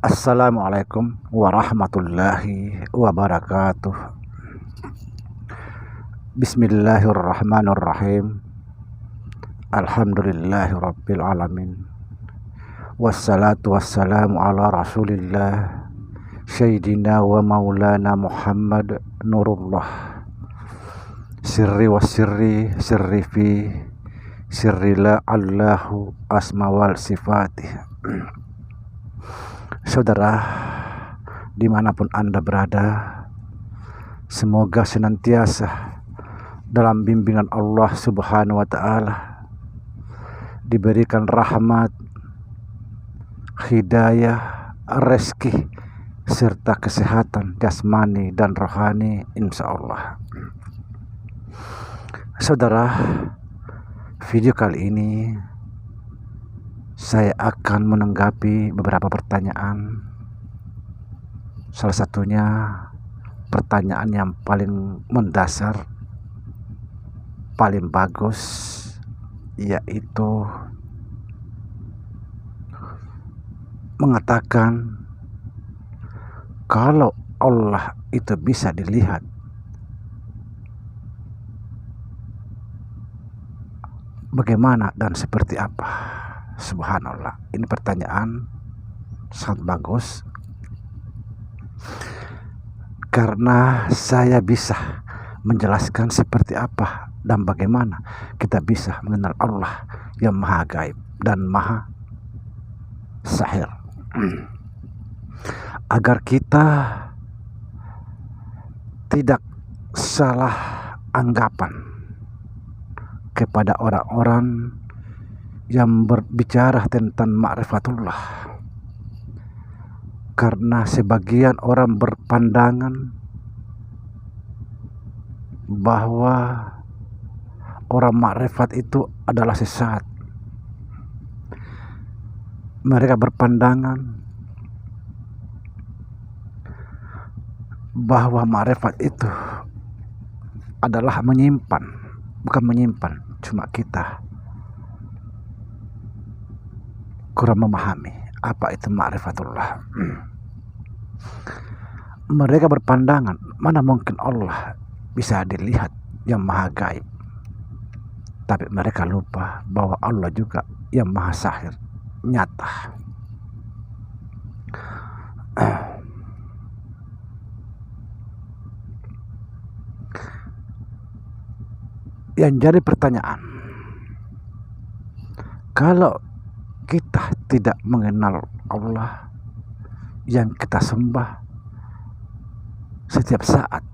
Assalamualaikum warahmatullahi wabarakatuh. Bismillahirrahmanirrahim. Alhamdulillahi rabbil alamin. Wassalatu wassalamu ala rasulillah Sayyidina wa maulana Muhammad Nurullah. Sirri wa sirri fi sirri la allahu asma wal sifatih. Saudara, dimanapun Anda berada, semoga senantiasa dalam bimbingan Allah Subhanahu wa Ta'ala, diberikan rahmat, hidayah, rezeki, serta kesehatan jasmani dan rohani, insya Allah. Saudara, video kali ini saya akan menanggapi beberapa pertanyaan. Salah satunya pertanyaan yang paling mendasar, paling bagus, yaitu mengatakan kalau Allah itu bisa dilihat, bagaimana dan seperti apa? Subhanallah, ini pertanyaan sangat bagus, karena saya bisa menjelaskan seperti apa dan bagaimana kita bisa mengenal Allah yang maha gaib dan maha sahir, agar kita tidak salah anggapan kepada orang-orang yang berbicara tentang ma'rifatullah. Karena sebagian orang berpandangan bahwa orang ma'rifat itu adalah sesat. Mereka berpandangan bahwa ma'rifat itu adalah menyimpan, bukan menyimpan, cuma kita kurang memahami apa itu ma'rifatullah. Mereka berpandangan, mana mungkin Allah bisa dilihat yang maha gaib. Tapi mereka lupa bahwa Allah juga yang maha sahir, nyata. Yang jadi pertanyaan, kalau kita tidak mengenal Allah yang kita sembah setiap saat,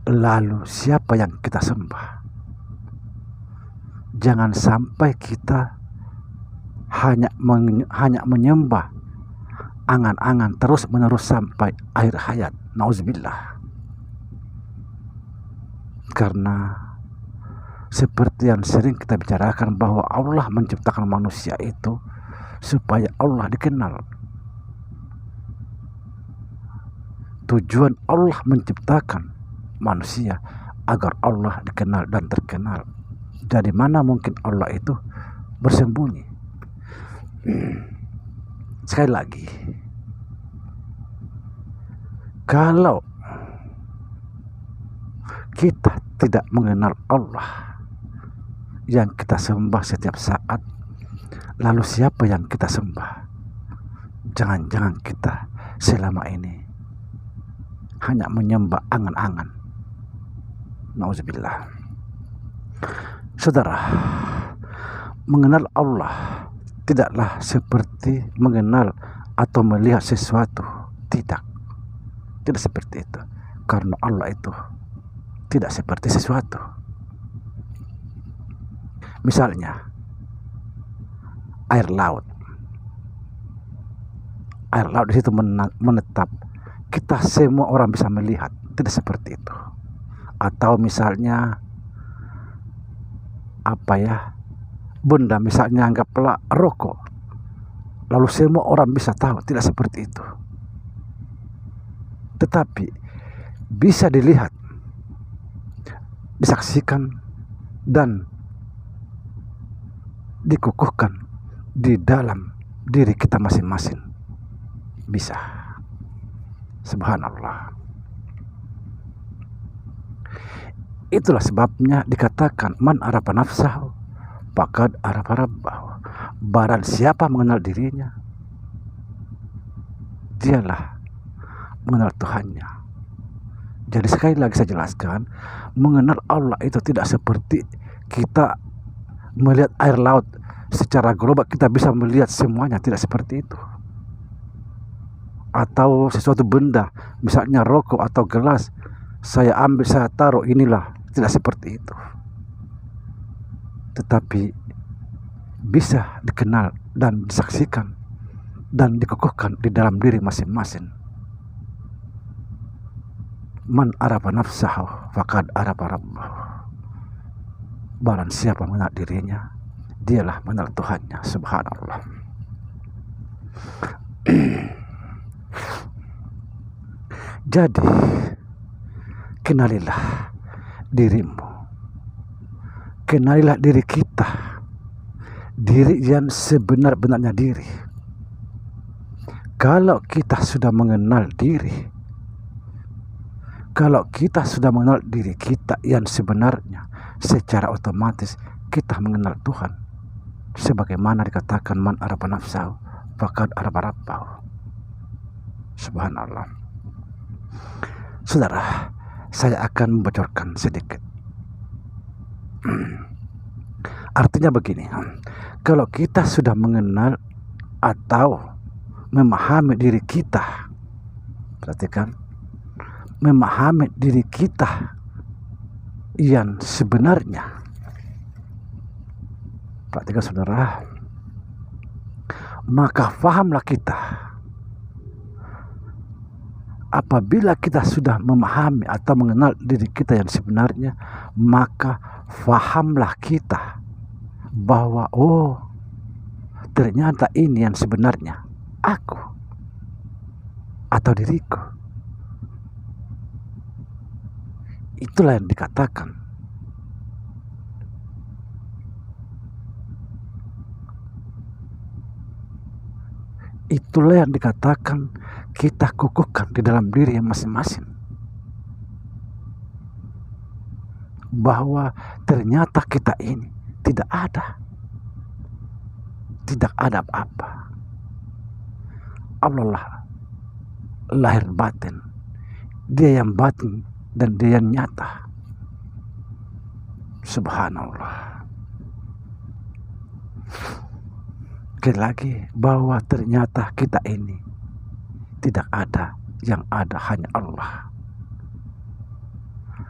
lalu siapa yang kita sembah? Jangan sampai kita hanya menyembah angan-angan terus menerus sampai akhir hayat. Nauzubillah. Karena seperti yang sering kita bicarakan, bahwa Allah menciptakan manusia itu supaya Allah dikenal. Tujuan Allah menciptakan manusia agar Allah dikenal dan terkenal. Dari mana mungkin Allah itu bersembunyi? Sekali lagi, kalau kita tidak mengenal Allah yang kita sembah setiap saat, lalu siapa yang kita sembah? Jangan-jangan kita selama ini hanya menyembah angan-angan. Nauzubillah. Saudara, mengenal Allah tidaklah seperti mengenal atau melihat sesuatu. Tidak seperti itu. Karena Allah itu tidak seperti sesuatu. Misalnya air laut di situ menetap, kita semua orang bisa melihat, tidak seperti itu. Atau misalnya benda, misalnya anggaplah rokok, lalu semua orang bisa tahu, tidak seperti itu. Tetapi bisa dilihat, disaksikan, dan dikukuhkan di dalam diri kita masing-masing. Bisa. Subhanallah. Itulah sebabnya dikatakan man arafa nafsahu faqad arafa rabbahu. Barang siapa mengenal dirinya, dialah mengenal Tuhannya. Jadi sekali lagi saya jelaskan, mengenal Allah itu tidak seperti kita melihat air laut secara global, kita bisa melihat semuanya, tidak seperti itu. Atau sesuatu benda, misalnya rokok atau gelas, saya ambil, saya taruh, inilah, tidak seperti itu. Tetapi bisa dikenal dan disaksikan dan dikukuhkan di dalam diri masing-masing. Man arafa nafsahu faqad arafa rabbahu. Barang siapa mengenal dirinya, dialah mengenal Tuhannya. Subhanallah. Jadi kenalilah dirimu, kenalilah diri kita, diri yang sebenar-benarnya diri. Kalau kita sudah mengenal diri, kalau kita sudah mengenal diri kita yang sebenarnya, secara otomatis kita mengenal Tuhan. Sebagaimana dikatakan man arafa nafsahu faqad arafa rabbahu. Subhanallah. Saudara, saya akan membocorkan sedikit. Artinya begini, kalau kita sudah mengenal atau memahami diri kita, perhatikan, memahami diri kita yang sebenarnya, perhatikan saudara, maka fahamlah kita. Apabila kita sudah memahami atau mengenal diri kita yang sebenarnya, maka fahamlah kita bahwa oh, ternyata ini yang sebenarnya aku atau diriku. Itulah yang dikatakan kita kukuhkan di dalam diri yang masing-masing, bahwa ternyata kita ini tidak ada apa-apa. Allah lah lahir batin, dia yang batin dan dia yang nyata. Subhanallah. Sekali lagi, bahwa ternyata kita ini tidak ada, yang ada hanya Allah.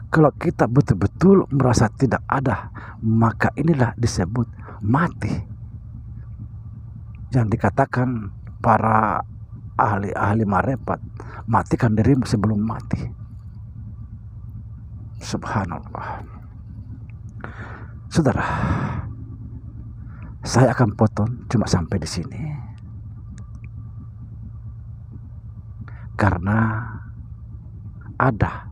Kalau kita betul-betul merasa tidak ada, maka inilah disebut mati. Yang dikatakan para ahli marifat, matikan dirimu sebelum mati. Subhanallah. Saudara, saya akan potong cuma sampai di sini. Karena ada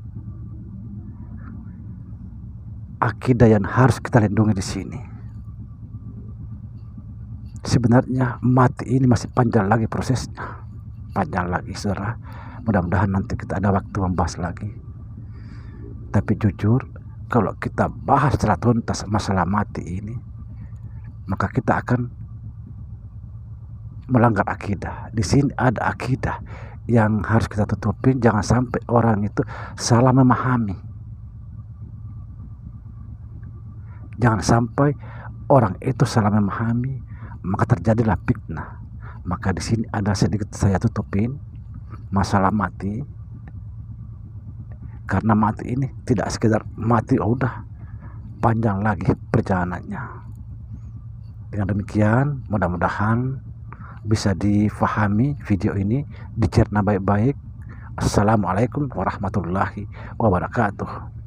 akidah yang harus kita lindungi di sini. Sebenarnya mati ini masih panjang lagi prosesnya, panjang lagi saudara. Mudah-mudahan nanti kita ada waktu membahas lagi. Tapi jujur, kalau kita bahas secara tuntas masalah mati ini, maka kita akan melanggar akidah. Di sini ada akidah yang harus kita tutupin, jangan sampai orang itu salah memahami. Jangan sampai orang itu salah memahami, maka terjadilah fitnah. Maka di sini ada sedikit saya tutupin masalah mati, karena mati ini tidak sekedar mati, oh udah, panjang lagi perjalanannya. Dengan demikian, mudah-mudahan bisa difahami video ini, dicerna baik-baik. Assalamualaikum warahmatullahi wabarakatuh.